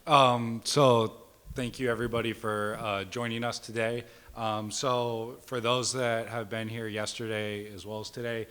So thank you everybody for joining us today. So for those that have been here yesterday as well as today,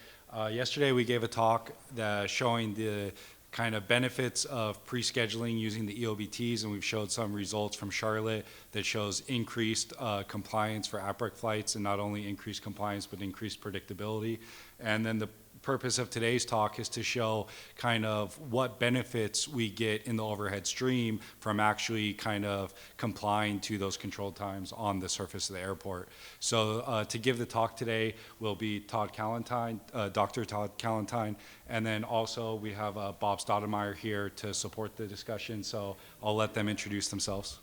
yesterday we gave a talk that showing the kind of benefits of pre-scheduling using the EOBTs, and we've showed some results from Charlotte that shows increased compliance for APRA flights, and not only increased compliance but increased predictability. And then the purpose of today's talk is to show kind of what benefits we get in the overhead stream from actually kind of complying to those control times on the surface of the airport. So to give the talk today will be Todd Callentine, Dr. Todd Callentine, and then also we have Bob Stoudemire here to support the discussion, so I'll let them introduce themselves.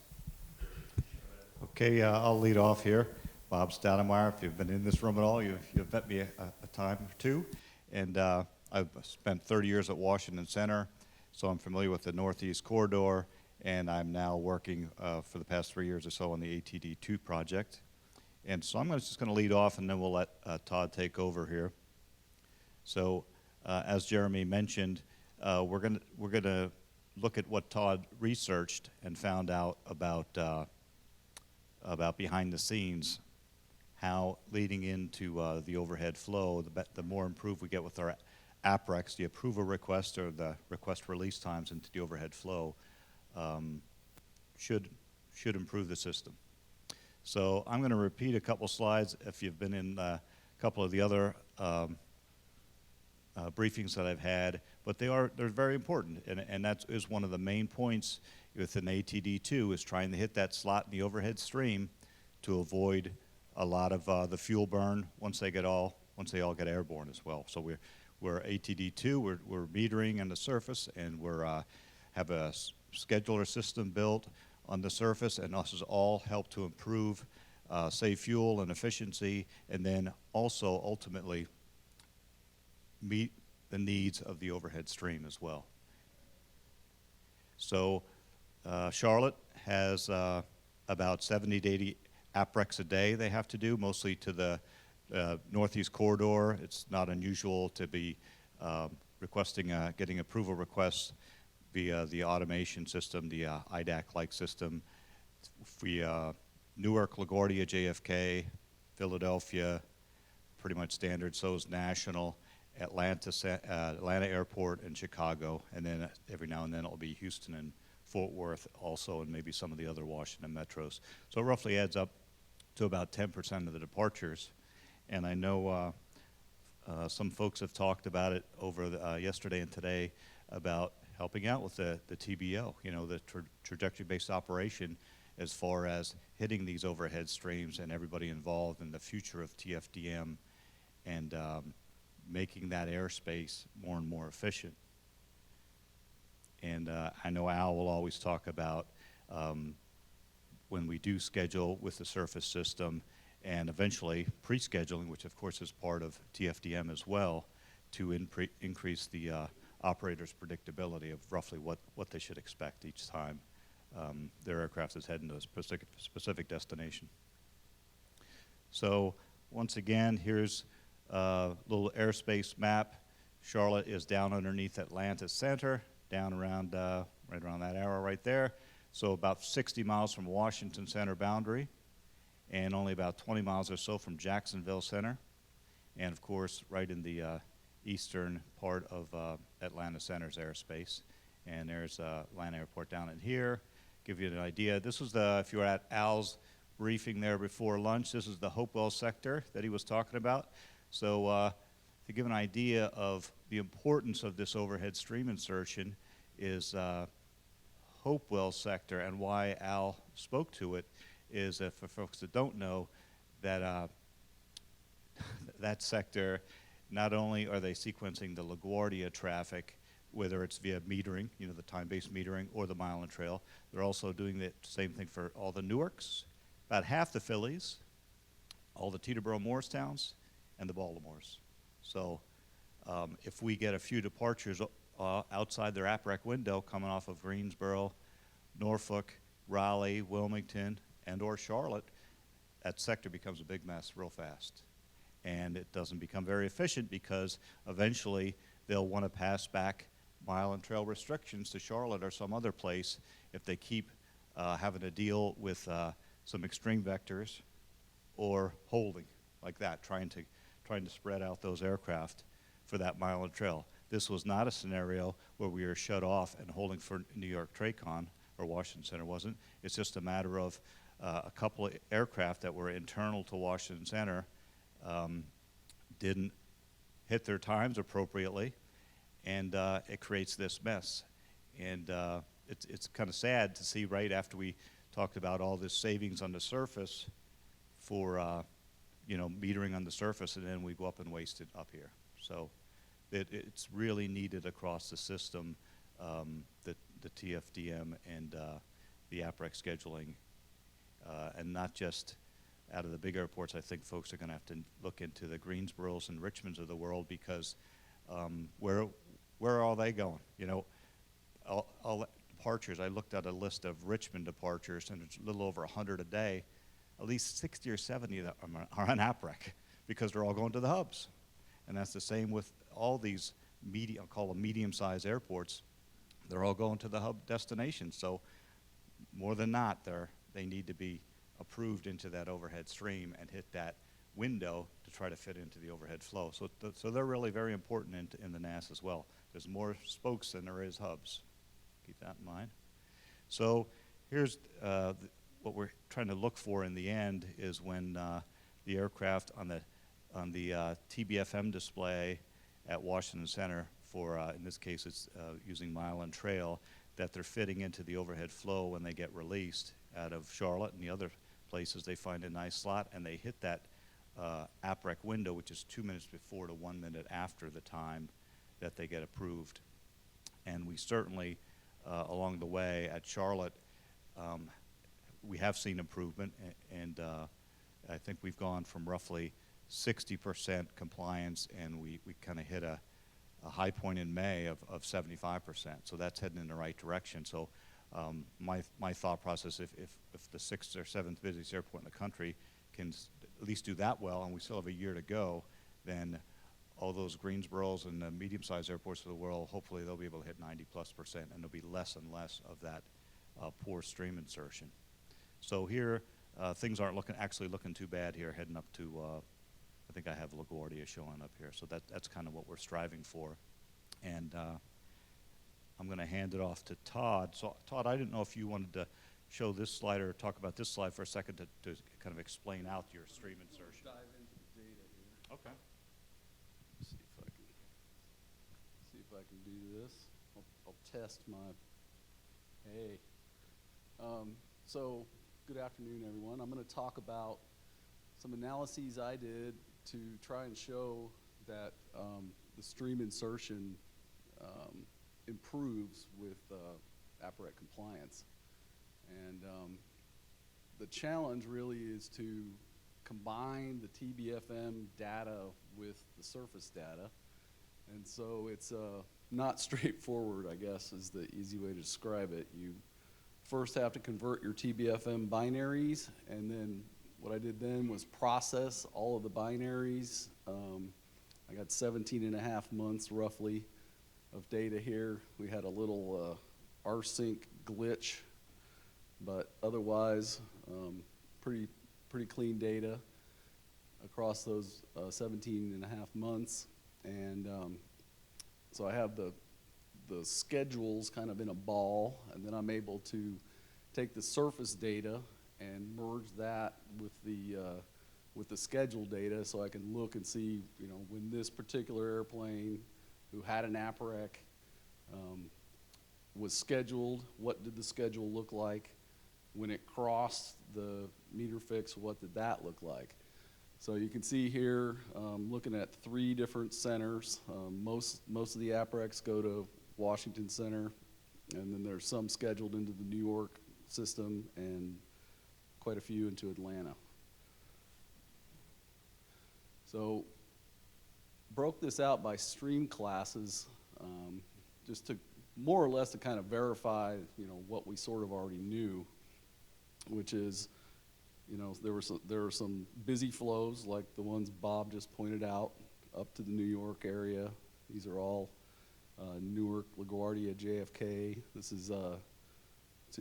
Okay, I'll lead off here. Bob Stoudemire, if you've been in this room at all, you've met me a time or two. And I've spent 30 years at Washington Center, so I'm familiar with the Northeast Corridor, and I'm now working for the past 3 years or so on the ATD-2 project. And so I'm just going to lead off, and then we'll let Todd take over here. So as Jeremy mentioned, we're going to look at what Todd researched and found out about behind the scenes, how leading into the overhead flow, the more improved we get with our APREX, the approval request or the request release times into the overhead flow, should improve the system. So I'm going to repeat a couple slides if you've been in a couple of the other briefings that I've had, but they're very important, and that is one of the main points with an ATD-2 is trying to hit that slot in the overhead stream to avoid a lot of the fuel burn once they all get airborne as well. So we're ATD-2, we're metering on the surface, and we're have a scheduler system built on the surface, and this has all helped to improve save fuel and efficiency, and then also ultimately meet the needs of the overhead stream as well. So Charlotte has about 70 to 80 APREX a day they have to do, mostly to the Northeast Corridor. It's not unusual to be requesting, getting approval requests via the automation system, the IDAC-like system. Newark, LaGuardia, JFK, Philadelphia, pretty much standard. So is National, Atlanta Airport, and Chicago, and then every now and then it'll be Houston and Fort Worth also, and maybe some of the other Washington metros. So it roughly adds up to about 10% of the departures. And I know some folks have talked about it over yesterday and today about helping out with the TBO, the trajectory-based operation, as far as hitting these overhead streams and everybody involved in the future of TFDM and making that airspace more and more efficient. And I know Al will always talk about when we do schedule with the surface system and eventually pre-scheduling, which of course is part of TFDM as well, to increase the operator's predictability of roughly what they should expect each time their aircraft is heading to a specific destination. So once again, here's a little airspace map. Charlotte is down underneath Atlanta Center, down around right around that arrow right there. So about 60 miles from Washington Center boundary, and only about 20 miles or so from Jacksonville Center, and of course right in the eastern part of Atlanta Center's airspace. And there's Atlanta Airport down in here. Give you an idea. This was if you were at Al's briefing there before lunch, this is the Hopewell sector that he was talking about. So to give an idea of the importance of this overhead stream insertion is Hopewell sector, and why Al spoke to it is that for folks that don't know, that that sector, not only are they sequencing the LaGuardia traffic, whether it's via metering, the time-based metering, or the mile and trail, they're also doing the same thing for all the Newarks, about half the Phillies, all the Teterboro Morristowns, and the Baltimores. So if we get a few departures outside their APREC window coming off of Greensboro, Norfolk, Raleigh, Wilmington, and or Charlotte, that sector becomes a big mess real fast. And it doesn't become very efficient because eventually they'll want to pass back mile and trail restrictions to Charlotte or some other place if they keep having to deal with some extreme vectors or holding like that, trying to spread out those aircraft for that mile of trail. This was not a scenario where we were shut off and holding for New York TRACON, or Washington Center wasn't. It's just a matter of a couple of aircraft that were internal to Washington Center didn't hit their times appropriately, and it creates this mess. And it's kind of sad to see right after we talked about all this savings on the surface for metering on the surface, and then we go up and waste it up here. So it's really needed across the system, the TFDM and the APRA scheduling, and not just out of the big airports. I think folks are going to have to look into the Greensboros and Richmonds of the world, because where are all they going? All departures, I looked at a list of Richmond departures, and it's a little over 100 a day. At least 60 or 70 that are on APREC, because they're all going to the hubs. And that's the same with all these I'll call them medium-sized airports. They're all going to the hub destinations. So more than not, they need to be approved into that overhead stream and hit that window to try to fit into the overhead flow. So they're really very important in the NAS as well. There's more spokes than there is hubs. Keep that in mind. So here's what we're trying to look for in the end is when the aircraft on the TBFM display at Washington Center for, in this case it's using mile and trail, that they're fitting into the overhead flow when they get released out of Charlotte and the other places. They find a nice slot and they hit that APREC window, which is 2 minutes before to 1 minute after the time that they get approved. And we certainly, along the way at Charlotte, we have seen improvement, and I think we've gone from roughly 60% compliance, and we kind of hit a high point in May of 75%. So that's heading in the right direction. So my thought process, if the 6th or 7th busiest airport in the country can at least do that well, and we still have a year to go, then all those Greensboros and the medium-sized airports of the world, hopefully they'll be able to hit 90+%, and there'll be less and less of that poor stream insertion. So here, things aren't actually looking too bad here, heading up to, I think I have LaGuardia showing up here. So that's kind of what we're striving for. And I'm going to hand it off to Todd. So Todd, I didn't know if you wanted to show this slide or talk about this slide for a second to kind of explain out your stream insertion. Dive into the data here. Okay. See if I can do this. I'll test my. Hey. So good afternoon, everyone. I'm going to talk about some analyses I did to try and show that the stream insertion improves with APRA Compliance. And the challenge really is to combine the TBFM data with the surface data. And so it's not straightforward, I guess, is the easy way to describe it. You first have to convert your TBFM binaries, and then what I did then was process all of the binaries. I got 17.5 months roughly of data here. We had a little rsync glitch, but otherwise pretty clean data across those 17.5 months. And so I have the schedules kind of in a ball, and then I'm able to take the surface data and merge that with the schedule data, so I can look and see, when this particular airplane who had an APREC was scheduled, what did the schedule look like? When it crossed the meter fix, what did that look like? So you can see here, looking at 3 different centers. Most of the APRECs go to Washington Center, and then there's some scheduled into the New York system, and quite a few into Atlanta. So broke this out by stream classes, just to more or less to kind of verify, what we sort of already knew, which is, there were some busy flows like the ones Bob just pointed out up to the New York area. These are all Newark, LaGuardia, JFK. This is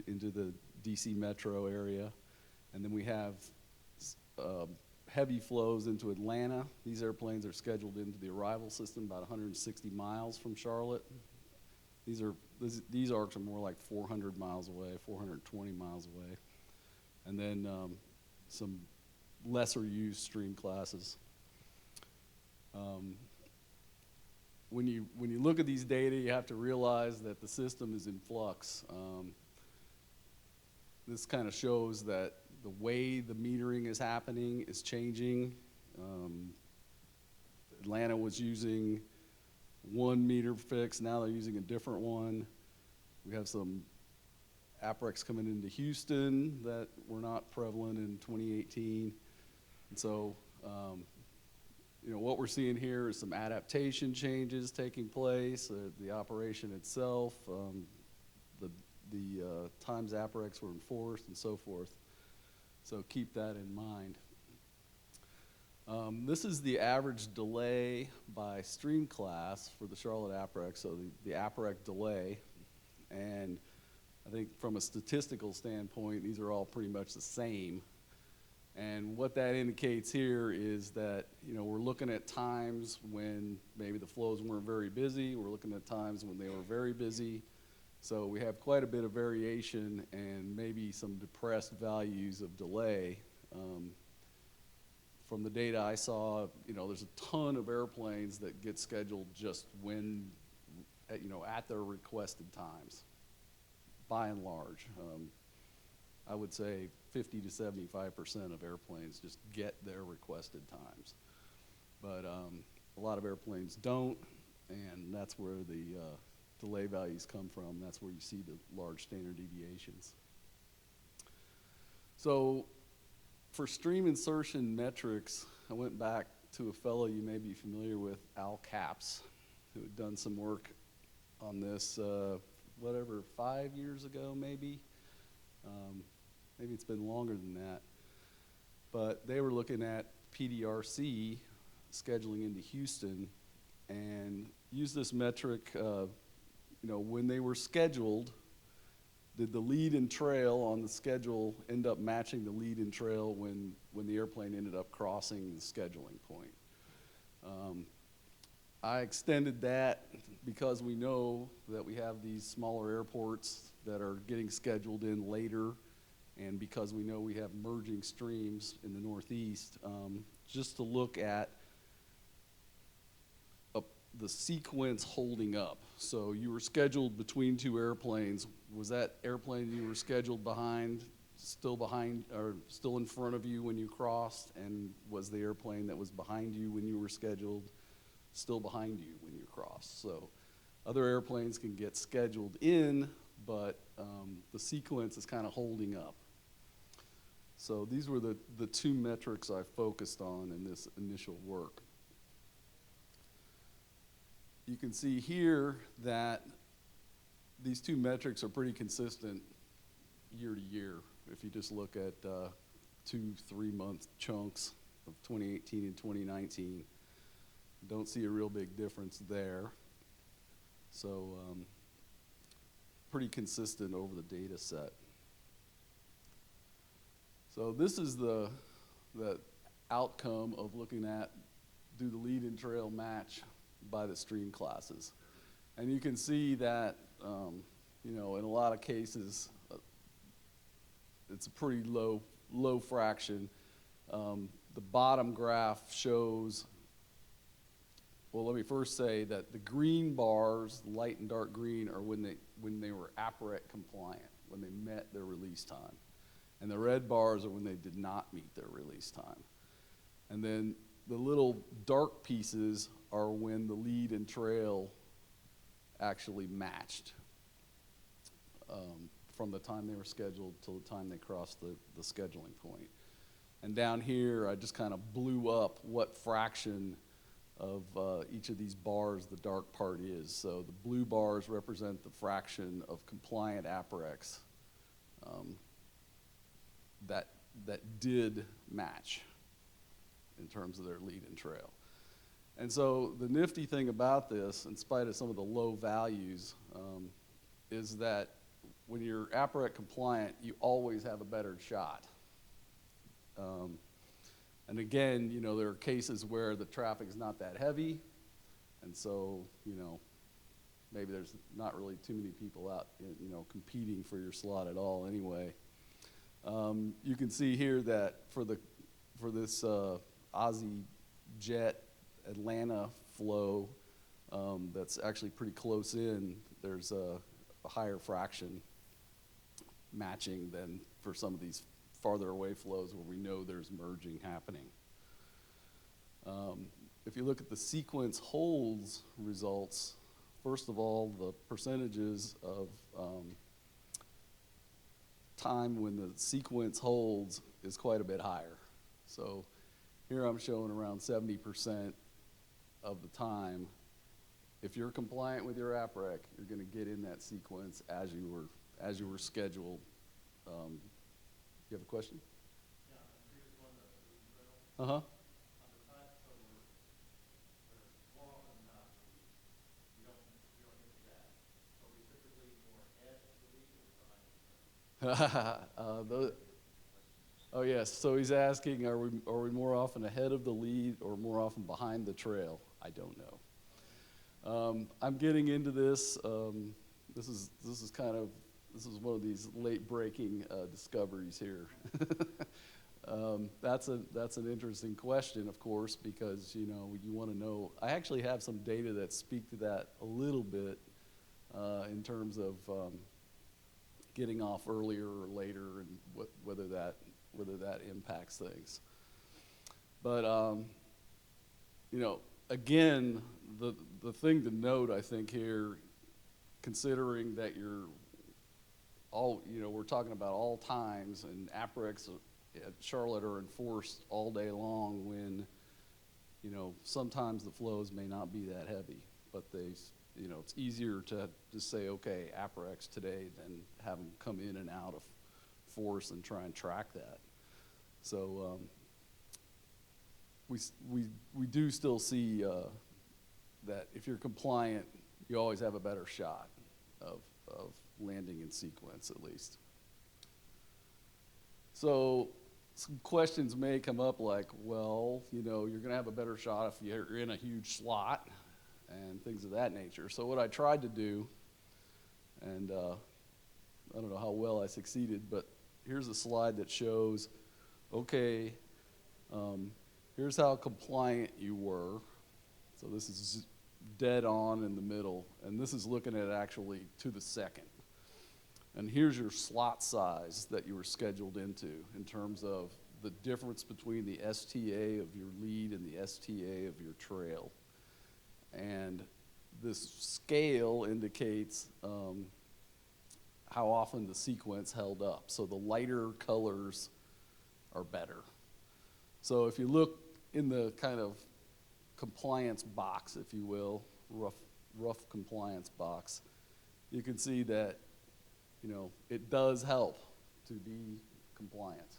into the DC metro area. And then we have heavy flows into Atlanta. These airplanes are scheduled into the arrival system about 160 miles from Charlotte. These arcs are more like 400 miles away, 420 miles away. And then some lesser used stream classes. When you look at these data, you have to realize that the system is in flux. This kind of shows that the way the metering is happening is changing. Atlanta was using one meter fix, now they're using a different one. We have some APRECs coming into Houston that were not prevalent in 2018. And so, what we're seeing here is some adaptation changes taking place, the operation itself, the times APRECs were enforced and so forth. So keep that in mind. This is the average delay by stream class for the Charlotte APREC, so the APREC delay. And I think from a statistical standpoint, these are all pretty much the same. And what that indicates here is that, we're looking at times when maybe the flows weren't very busy. We're looking at times when they were very busy. So we have quite a bit of variation and maybe some depressed values of delay. From the data I saw, there's a ton of airplanes that get scheduled just when, at their requested times, by and large. I would say 50 to 75% of airplanes just get their requested times. But a lot of airplanes don't, and that's where the delay values come from. That's where you see the large standard deviations. So for stream insertion metrics, I went back to a fellow you may be familiar with, Al Capps, who had done some work on this, 5 years ago maybe. Maybe it's been longer than that. But they were looking at PDRC scheduling into Houston and used this metric, when they were scheduled, did the lead and trail on the schedule end up matching the lead and trail when the airplane ended up crossing the scheduling point? I extended that because we know that we have these smaller airports that are getting scheduled in later, and because we know we have merging streams in the Northeast, just to look at the sequence holding up. So you were scheduled between two airplanes. Was that airplane you were scheduled behind still in front of you when you crossed? And was the airplane that was behind you when you were scheduled still behind you when you crossed? So other airplanes can get scheduled in, but the sequence is kind of holding up. So these were the two metrics I focused on in this initial work. You can see here that these two metrics are pretty consistent year to year. If you just look at 2-3 month chunks of 2018 and 2019, don't see a real big difference there. So pretty consistent over the data set. So this is the outcome of looking at, do the lead and trail match by the stream classes? And you can see that, in a lot of cases, it's a pretty low fraction. The bottom graph shows, well, let me first say that the green bars, light and dark green, are when they were APRA compliant, when they met their release time. And the red bars are when they did not meet their release time. And then the little dark pieces are when the lead and trail actually matched from the time they were scheduled till the time they crossed the scheduling point. And down here, I just kind of blew up what fraction of each of these bars the dark part is. So the blue bars represent the fraction of compliant APRECs that did match in terms of their lead and trail. And so the nifty thing about this, in spite of some of the low values, is that when you're APRA compliant, you always have a better shot. And again, you know, there are cases where the traffic is not that heavy, and so, you know, maybe there's not really too many people out, you know, competing for your slot at all anyway. You can see here that for this Aussie Jet Atlanta flow, that's actually pretty close in, there's a higher fraction matching than for some of these farther away flows where we know there's merging happening. If you look at the sequence holds results, first of all, the percentages of time when the sequence holds is quite a bit higher. So here I'm showing around 70% of the time. If you're compliant with your APREC, you're going to get in that sequence as you were scheduled. You have a question? Yeah, the previous one, the Leadin trail. Uh-huh. On the side, so we're more often than not, we don't hit that. So we typically more ahead of the lead or behind the trail. Oh yes, so he's asking, are we more often ahead of the lead or more often behind the trail? I don't know. I'm getting into this. This is one of these late breaking discoveries here. That's an interesting question, of course, because you know you want to know. I actually have some data that speak to that a little bit in terms of getting off earlier or later and whether that impacts things. But you know, again, the thing to note, I think here, considering that we're talking about all times, and APRECs at Charlotte are enforced all day long when, you know, sometimes the flows may not be that heavy, but you know, it's easier to just say, okay, APRECs today than have them come in and out of force and try and track that. So we do still see that if you're compliant, you always have a better shot of landing in sequence, at least. So some questions may come up like, well, you know, you're gonna have a better shot if you're in a huge slot and things of that nature. So what I tried to do, and I don't know how well I succeeded, but here's a slide that shows, okay, here's how compliant you were. So this is dead on in the middle, and this is looking at actually to the second. And here's your slot size that you were scheduled into in terms of the difference between the STA of your lead and the STA of your trail. And this scale indicates how often the sequence held up. So the lighter colors are better. So if you look in the kind of compliance box, if you will, rough compliance box, you can see that, you know, it does help to be compliant.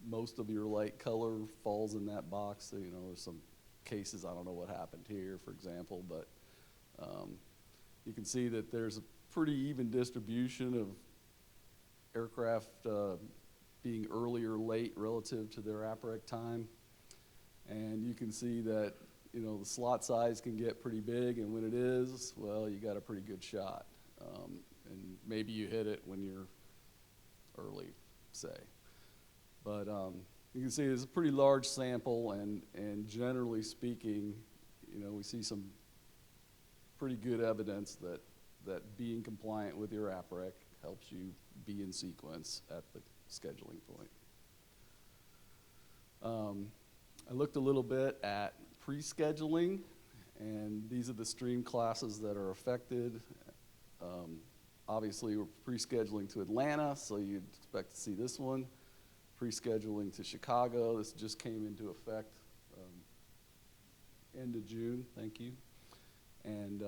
Most of your light color falls in that box. So, you know, there's some cases, I don't know what happened here, for example, but you can see that there's a pretty even distribution of aircraft being early or late relative to their APREC time. And you can see that, you know, the slot size can get pretty big, and when it is, well, you got a pretty good shot. And maybe you hit it when you're early, say. But you can see it's a pretty large sample, and generally speaking, you know, we see some pretty good evidence that being compliant with your APREC helps you be in sequence at the scheduling point. I looked a little bit at pre-scheduling, and these are the stream classes that are affected. Obviously, we're pre-scheduling to Atlanta, so you'd expect to see this one. Pre-scheduling to Chicago, this just came into effect end of June, thank you. And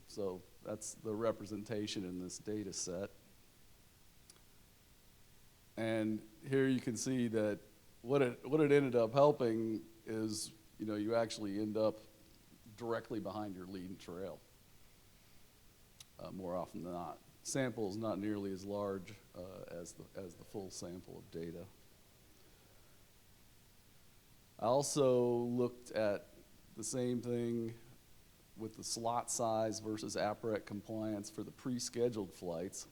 so that's the representation in this data set. And here you can see that what it ended up helping is, you know, you actually end up directly behind your Leadin trail more often than not. sample is not nearly as large as the full sample of data. I also looked at the same thing with the slot size versus APRA compliance for the pre-scheduled flights.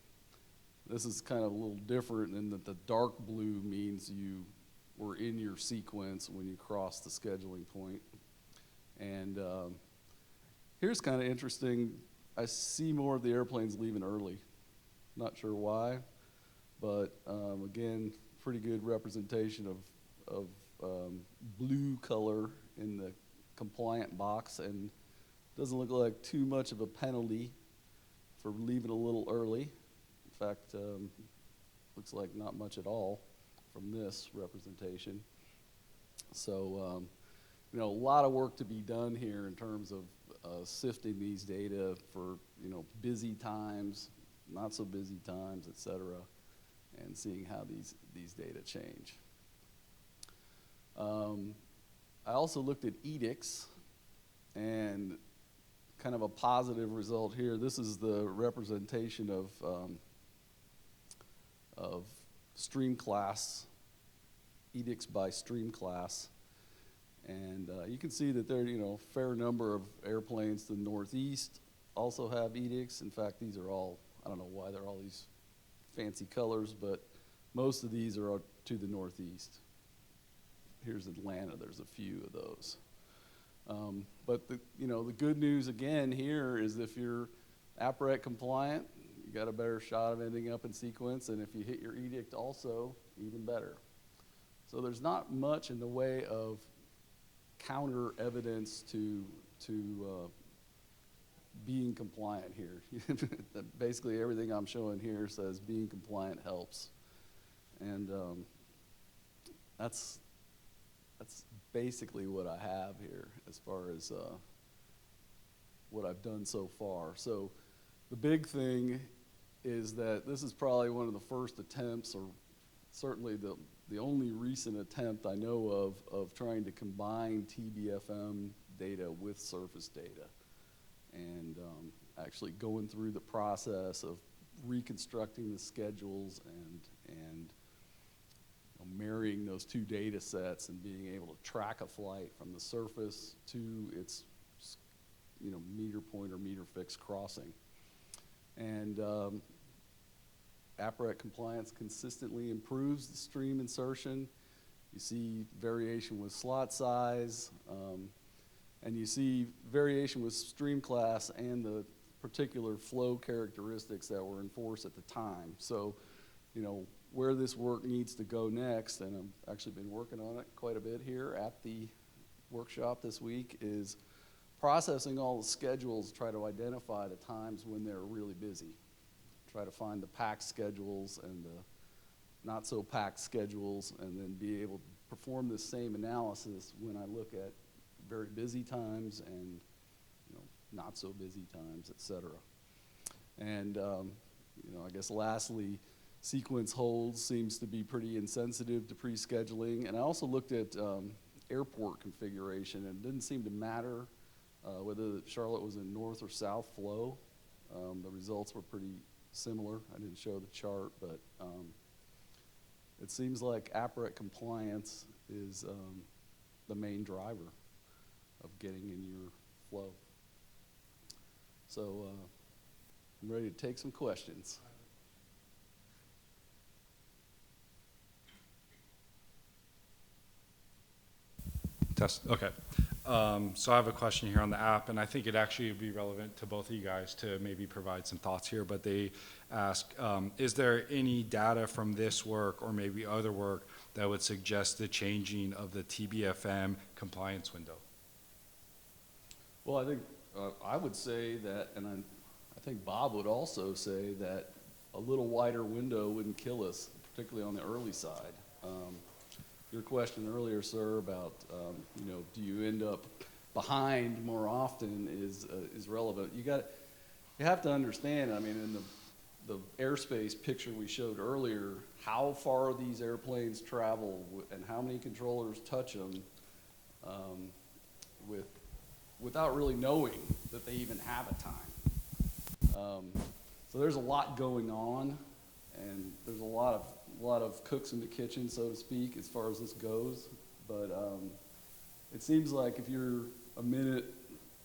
This is kind of a little different in that the dark blue means you were in your sequence when you crossed the scheduling point. And here's kind of interesting. I see more of the airplanes leaving early. Not sure why, but again, pretty good representation of blue color in the compliant box, and doesn't look like too much of a penalty for leaving a little early. In fact, looks like not much at all from this representation. So, you know, a lot of work to be done here in terms of sifting these data for, you know, busy times, not so busy times, et cetera, and seeing how these data change. I also looked at edicts, and kind of a positive result here. This is the representation of stream class, edicts by stream class. And you can see that there are, you know, a fair number of airplanes to the northeast also have edicts. In fact, these are all, I don't know why they're all these fancy colors, but most of these are to the northeast. Here's Atlanta, there's a few of those. But the, you know, the good news again here is if you're APRA compliant, you got a better shot of ending up in sequence, and if you hit your edict also, even better. So there's not much in the way of counter evidence to being compliant here. Basically everything I'm showing here says being compliant helps. And that's basically what I have here as far as what I've done so far. So the big thing is that this is probably one of the first attempts, or certainly the only recent attempt I know of trying to combine TBFM data with surface data, and actually going through the process of reconstructing the schedules and marrying those two data sets and being able to track a flight from the surface to its, you know, meter point or meter fixed crossing. And APRA compliance consistently improves the stream insertion. You see variation with slot size, and you see variation with stream class and the particular flow characteristics that were in force at the time. So, you know, where this work needs to go next, and I've actually been working on it quite a bit here at the workshop this week, is processing all the schedules, try to identify the times when they're really busy. Try to find the packed schedules and the not so packed schedules, and then be able to perform this same analysis when I look at very busy times and, you know, not so busy times, et cetera. And you know, I guess lastly, sequence holds seems to be pretty insensitive to pre-scheduling. And I also looked at airport configuration, and it didn't seem to matter whether Charlotte was in north or south flow. The results were pretty similar. I didn't show the chart, but it seems like APRA compliance is the main driver of getting in your flow. So I'm ready to take some questions. Test, okay. So I have a question here on the app, and I think it actually would be relevant to both of you guys to maybe provide some thoughts here, but they ask, is there any data from this work or maybe other work that would suggest the changing of the TBFM compliance window? Well, I think I would say that, and I think Bob would also say that a little wider window wouldn't kill us, particularly on the early side. Your question earlier, sir, about you know, do you end up behind more often is relevant. You have to understand. I mean, in the airspace picture we showed earlier, how far these airplanes travel and how many controllers touch them without really knowing that they even have a time. So there's a lot going on, and there's a lot of cooks in the kitchen, so to speak, as far as this goes. But it seems like if you're a minute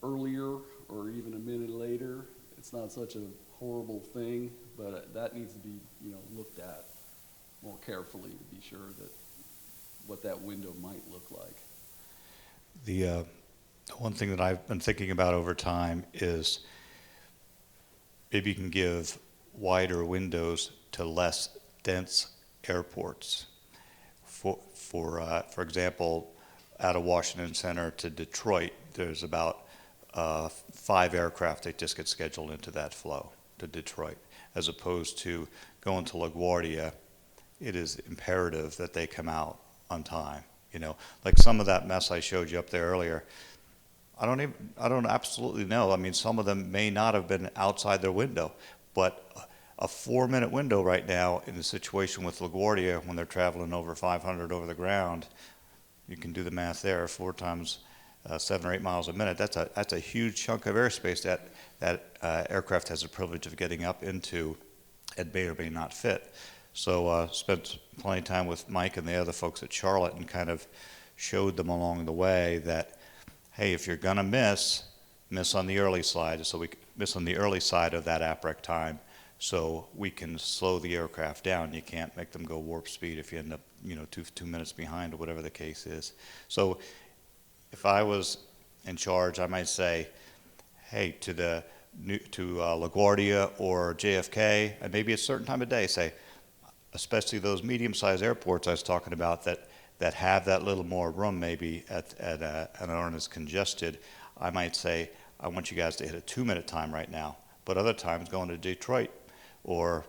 earlier or even a minute later, it's not such a horrible thing, but that needs to be, you know, looked at more carefully to be sure that what that window might look like. The one thing that I've been thinking about over time is maybe you can give wider windows to less dense airports. For example, out of Washington Center to Detroit, there's about 5 aircraft that just get scheduled into that flow to Detroit, as opposed to going to LaGuardia. It is imperative that they come out on time. You know, like some of that mess I showed you up there earlier, I don't absolutely know. I mean, some of them may not have been outside their window, but a 4-minute window right now in the situation with LaGuardia when they're traveling over 500 over the ground, you can do the math there, 4 times 7 or 8 miles a minute. That's a huge chunk of airspace that aircraft has the privilege of getting up into and may or may not fit. So spent plenty of time with Mike and the other folks at Charlotte and kind of showed them along the way that, hey, if you're gonna miss on the early side, so we miss on the early side of that APREC time, so we can slow the aircraft down. You can't make them go warp speed if you end up, you know, two minutes behind or whatever the case is. So if I was in charge, I might say, hey, to LaGuardia or JFK, and maybe at a certain time of day, say, especially those medium-sized airports I was talking about that have that little more room maybe and aren't as congested, I might say, I want you guys to hit a 2-minute time right now. But other times going to Detroit or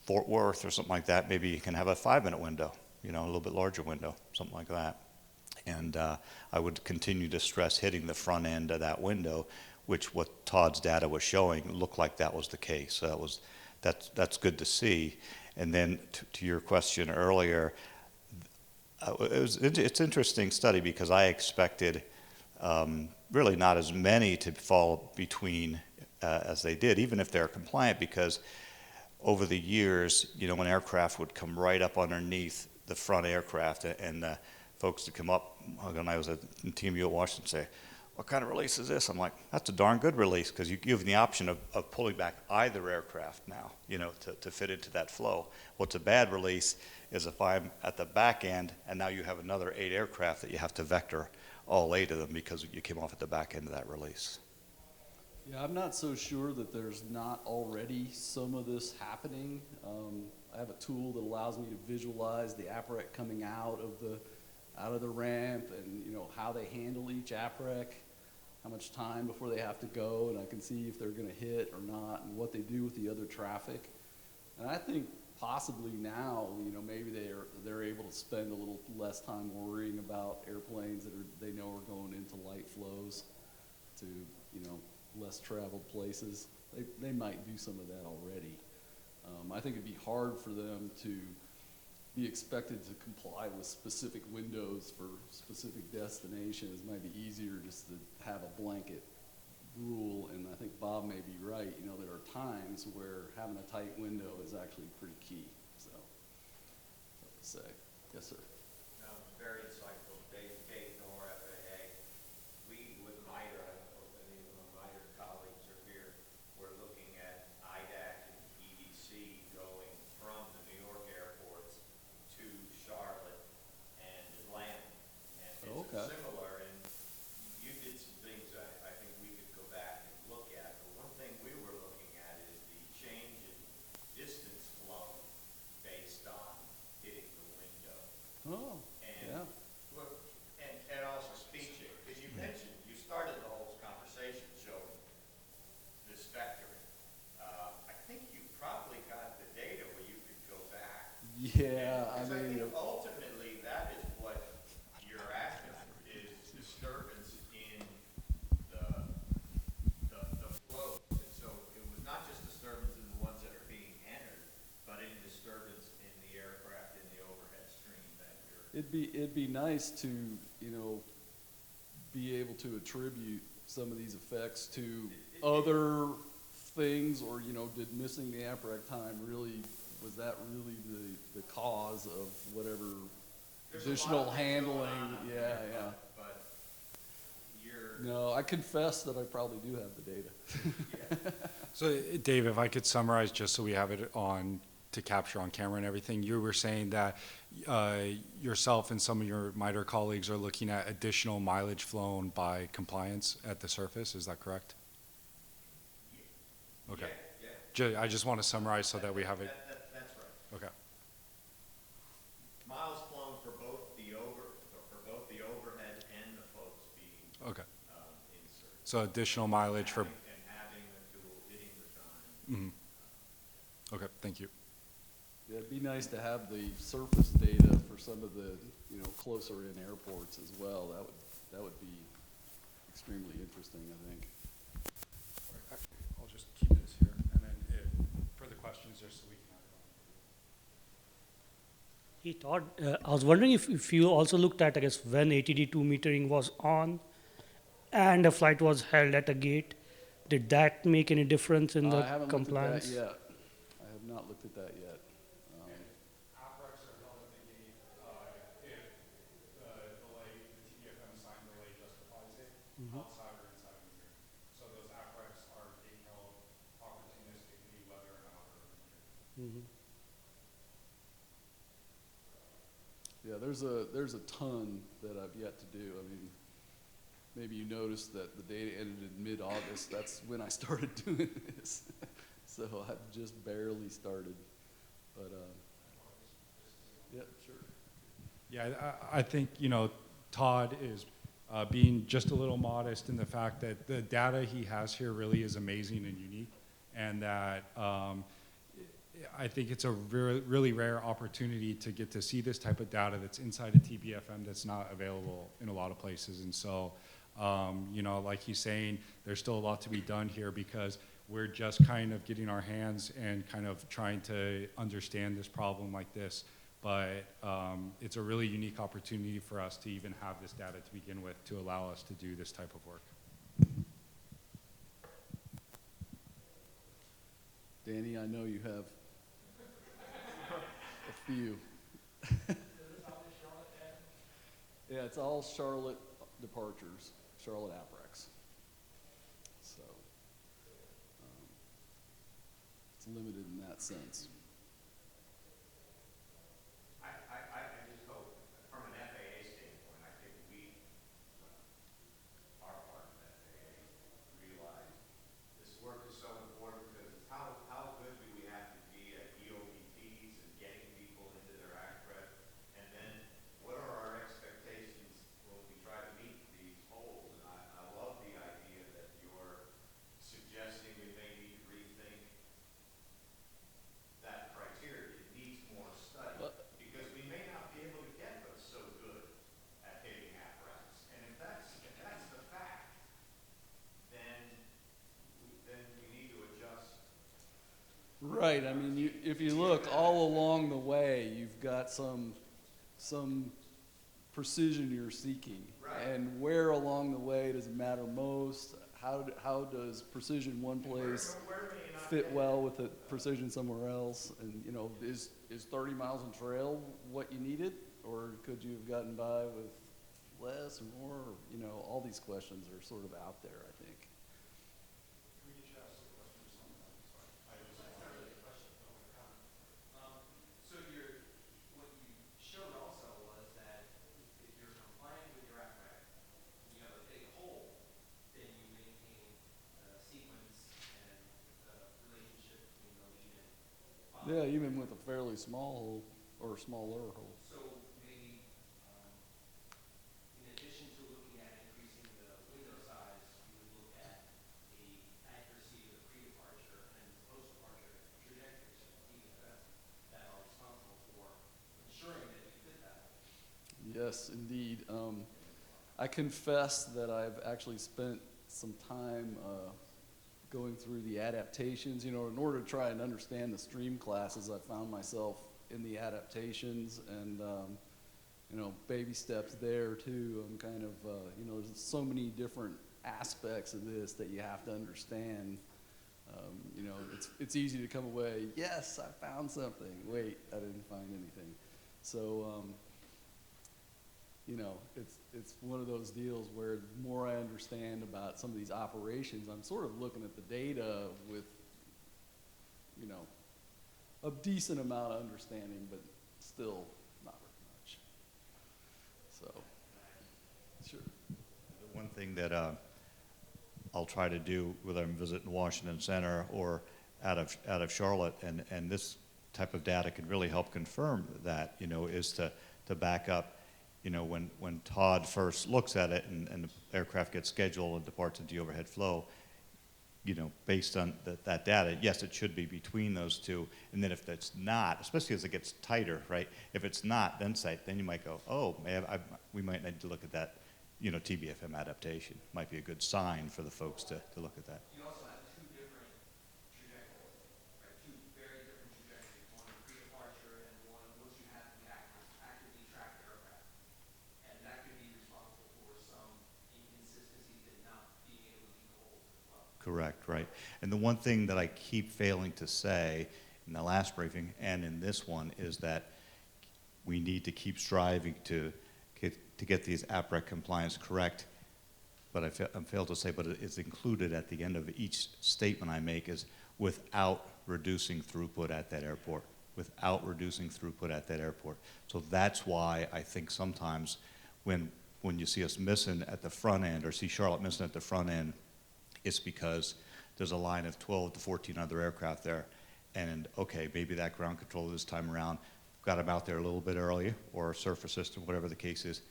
Fort Worth or something like that, maybe you can have a 5-minute window, you know, a little bit larger window, something like that. And I would continue to stress hitting the front end of that window, which what Todd's data was showing looked like that was the case. So that's good to see. And then to your question earlier, it's an interesting study because I expected really not as many to fall between as they did, even if they're compliant, because over the years, you know, when aircraft would come right up underneath the front aircraft and folks would come up, when I was at TMU at Washington, say, what kind of release is this? I'm like, that's a darn good release because you give them the option of pulling back either aircraft now, you know, to fit into that flow. What's a bad release is if I'm at the back end and now you have another 8 aircraft that you have to vector all 8 of them because you came off at the back end of that release. Yeah, I'm not so sure that there's not already some of this happening. I have a tool that allows me to visualize the APREC coming out of the ramp and, you know, how they handle each APREC, how much time before they have to go, and I can see if they're going to hit or not and what they do with the other traffic. And I think possibly now, you know, maybe they're able to spend a little less time worrying about airplanes that they know are going into light flows to, you know, less traveled places. They might do some of that already. I think it'd be hard for them to be expected to comply with specific windows for specific destinations. It might be easier just to have a blanket rule, and I think Bob may be right. You know, there are times where having a tight window is actually pretty key. So, that's what to say. Yes, sir. No, it's very insightful. Dave Nor, FAA. We with MITRE, and even my MITRE colleagues are here, we're looking at IDAC and EDC going from the New York airports to Charlotte and Atlanta. And it's Okay. similar, and you did some things I think we could go back and look at. But one thing we were looking at is the change in distance flown based on hitting the window. Oh, And, yeah. well, and also speeching, because you mentioned, you started the whole conversation showing this vectoring. I think you probably got the data where you could go back. Yeah, I Because mean, think ultimately that is what you're after, is disturbance in the flow. And so it was not just disturbance in the ones that are being entered, but in disturbance in the aircraft in the overhead stream that you're. it'd be nice to, you know, be able to attribute some of these effects to other things, or, you know, did missing the APRAC time really, was that really the cause of whatever There's a lot additional of things going handling? on up Yeah, there, yeah. But you're, No, I confess that I probably do have the data. So Dave, if I could summarize just so we have it on to capture on camera and everything, you were saying that yourself and some of your MITRE colleagues are looking at additional mileage flown by compliance at the surface, is that correct? Okay. yeah. I just want to summarize so that we have it, That's right. okay. Miles flown for both the overhead and the folks being Okay. inserted. So additional mileage for, And having the tool hitting the time. okay, thank you. Yeah, it'd be nice to have the surface data for some of the, you know, closer in airports as well. That would be extremely interesting, I think. I'll just keep this here, and then if further questions, just so we can have it on. Hey Todd, I was wondering if you also looked at, I guess, when ATD-2 metering was on and a flight was held at a gate, did that make any difference in the I haven't compliance? looked at that yet. I have not looked at that yet. APRACs are held at the gate if the delay, the TBFM sign delay justifies it, outside or inside the meter. So those APRACs are gate held opportunistically, whether or not they're metered. Yeah, there's a ton that I've yet to do. I mean, maybe you noticed that the data ended in mid-August. That's when I started doing this. So I've just barely started. But, yeah, sure. Yeah, I think, you know, Todd is being just a little modest in the fact that the data he has here really is amazing and unique, and that I think it's a really rare opportunity to get to see this type of data that's inside a TBFM that's not available in a lot of places. And so, you know, like he's saying, there's still a lot to be done here because we're just kind of getting our hands and kind of trying to understand this problem like this. But it's a really unique opportunity for us to even have this data to begin with to allow us to do this type of work. Danny, I know you have a few. Yeah, it's all Charlotte departures, Charlotte APRACs. So it's limited in that sense. I just hope, from an FAA standpoint, I think we, our part of FAA, realize this work is so important because it's how good do we have to be at EOPTs and getting people into their ACRED, and then what are our expectations when we try to meet these goals? And I love the idea that you're suggesting we may need to rethink that criteria. It needs more study because we may not be able to get them so good at hitting apparatus. And if that's the fact, then we need to adjust. Right. I mean, if you look all along the way, you've got some precision you're seeking. Right. And where along the way does it matter most? How does precision one place Where may not fit get well with the precision somewhere else? And, you know, is 30 miles on trail what you needed? Or could you have gotten by with less or more? You know, all these questions are sort of out there, I think. So what you showed also was that if you're compliant with your APRAC, and you have a big hole, then you maintain sequence and the relationship between the lead and Yeah, even with a fairly small hole or smaller hole. So maybe in addition to looking at increasing the window size, you would look at the accuracy of the pre-departure and post-departure trajectories of the TBFM that are responsible for ensuring that you fit that. Yes, indeed. I confess that I've actually spent some time going through the adaptations. You know, in order to try and understand the stream classes, I found myself in the adaptations and, you know, baby steps there too. I'm kind of, you know, there's so many different aspects of this that you have to understand You know, it's easy to come away, yes, I found something. Wait, I didn't find anything. So, you know, it's one of those deals where the more I understand about some of these operations, I'm sort of looking at the data with, you know, a decent amount of understanding, but still not very much. So, sure. The one thing that I'll try to do whether I'm visiting Washington Center or out of Charlotte, and this type of data can really help confirm that, you know, is to back up, you know, when Todd first looks at it and the aircraft gets scheduled and departs into the overhead flow, you know, based on that data, yes, it should be between those two. And then if it's not, especially as it gets tighter, right? If it's not, then you might go, oh, we might need to look at that, you know, TBFM adaptation. Might be a good sign for the folks to look at that. You also have two different trajectories, right? Two very different trajectories, one pre-departure and one once you have the actively tracked aircraft. And that could be responsible for some inconsistencies in not being able to keep the holes as well. Correct, right. And the one thing that I keep failing to say in the last briefing and in this one is that we need to keep striving to get these APRA compliance correct. But I'm failed to say, but it's included at the end of each statement I make is without reducing throughput at that airport. Without reducing throughput at that airport. So that's why I think sometimes when you see us missing at the front end or see Charlotte missing at the front end, it's because there's a line of 12 to 14 other aircraft there. And okay, maybe that ground control this time around got them out there a little bit earlier, or a surface system, whatever the case is,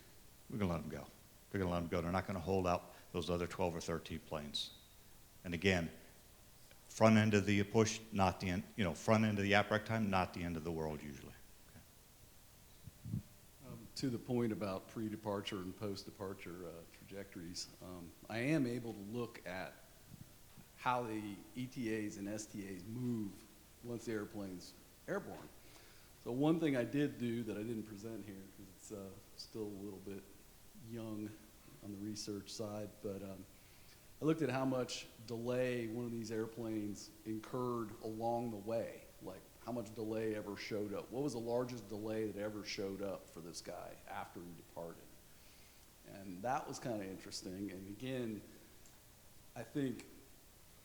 we're gonna let them go. We're gonna let them go. They're not gonna hold out those other 12 or 13 planes. And again, front end of the push, not the end, you know, front end of the APRAC time, not the end of the world usually. To the point about pre-departure and post-departure trajectories, I am able to look at how the ETAs and STAs move once the airplane's airborne. So one thing I did do that I didn't present here because it's still a little bit young on the research side, but I looked at how much delay one of these airplanes incurred along the way, like how much delay ever showed up. What was the largest delay that ever showed up for this guy after he departed? And that was kind of interesting. And again, I think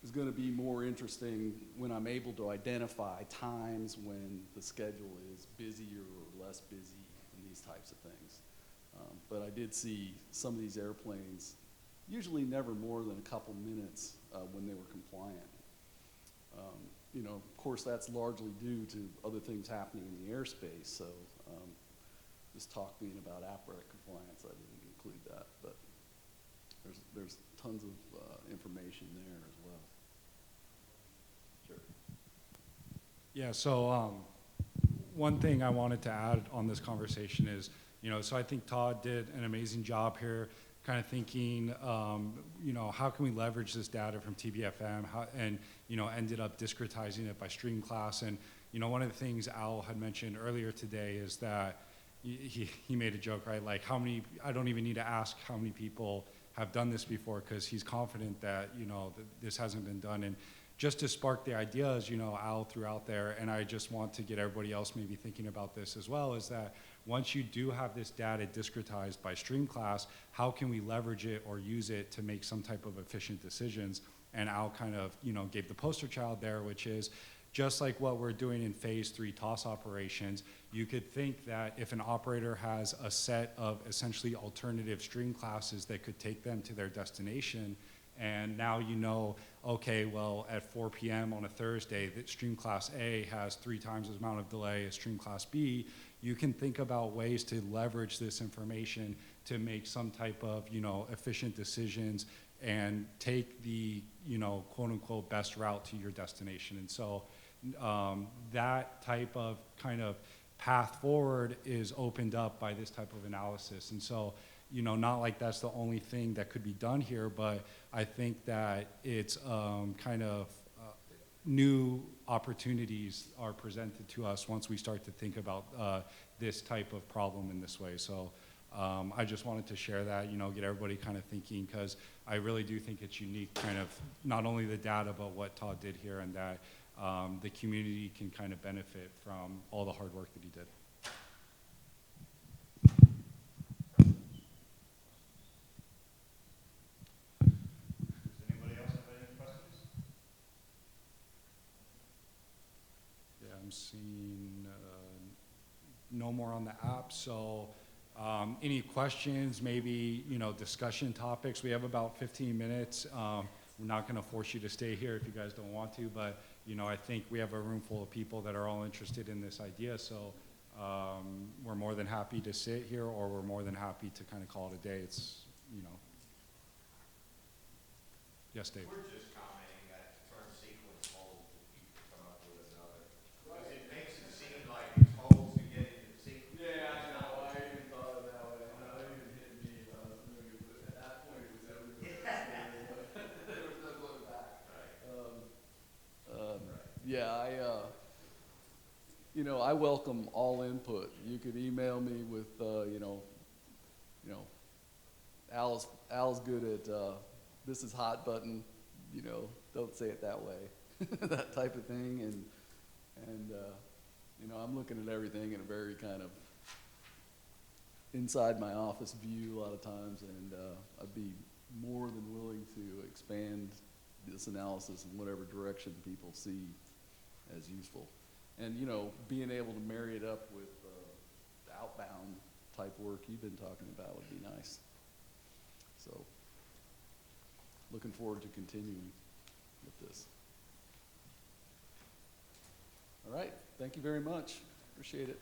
it's going to be more interesting when I'm able to identify times when the schedule is busier or less busy and these types of things. But I did see some of these airplanes, usually never more than a couple minutes when they were compliant. You know, of course, that's largely due to other things happening in the airspace. So this talk being about APRA compliance, I didn't include that. But there's tons of information there as well. Sure. Yeah, so one thing I wanted to add on this conversation is, you know, so I think Todd did an amazing job here kind of thinking, you know, how can we leverage this data from TBFM and, you know, ended up discretizing it by stream class. And, you know, one of the things Al had mentioned earlier today is that he made a joke, right? Like how many, I don't even need to ask how many people have done this before because he's confident that, you know, this hasn't been done. And just to spark the ideas, you know, Al threw out there, and I just want to get everybody else maybe thinking about this as well, is that once you do have this data discretized by stream class, how can we leverage it or use it to make some type of efficient decisions? And Al kind of, you know, gave the poster child there, which is just like what we're doing in phase 3 TOS operations. You could think that if an operator has a set of essentially alternative stream classes that could take them to their destination, and now you know, okay, well, at 4 p.m. on a Thursday, that stream class A has 3 times the amount of delay as stream class B. You can think about ways to leverage this information to make some type of, you know, efficient decisions and take the, you know, quote unquote best route to your destination. And so that type of kind of path forward is opened up by this type of analysis. And so, you know, not like that's the only thing that could be done here, but I think that it's kind of new opportunities are presented to us once we start to think about this type of problem in this way. So I just wanted to share that, get everybody kind of thinking, because I really do think it's unique, kind of not only the data, but what Todd did here, and that the community can kind of benefit from all the hard work that he did. Does anybody else have any questions? Yeah, I'm seeing no more on the app. So any questions, maybe, discussion topics? We have about 15 minutes. We're not going to force you to stay here if you guys don't want to, but, I think we have a room full of people that are all interested in this idea. So we're more than happy to sit here, or we're more than happy to kind of call it a day. It's, Yes, Dave. We're just commenting that term sequence holds if you could come up with another. Because it makes it seem like it's holds to get into the sequence. Yeah, I know. I even thought of it that way. I know it even hit me if I was doing it, but at that point it was everybody. There was no going back. Yeah, I welcome all input. You could email me with, Al's good at, this is hot button, don't say it that way, that type of thing. And I'm looking at everything in a very kind of inside my office view a lot of times, and I'd be more than willing to expand this analysis in whatever direction people see as useful. And, being able to marry it up with the outbound type work you've been talking about would be nice. So, looking forward to continuing with this. All right, thank you very much. Appreciate it.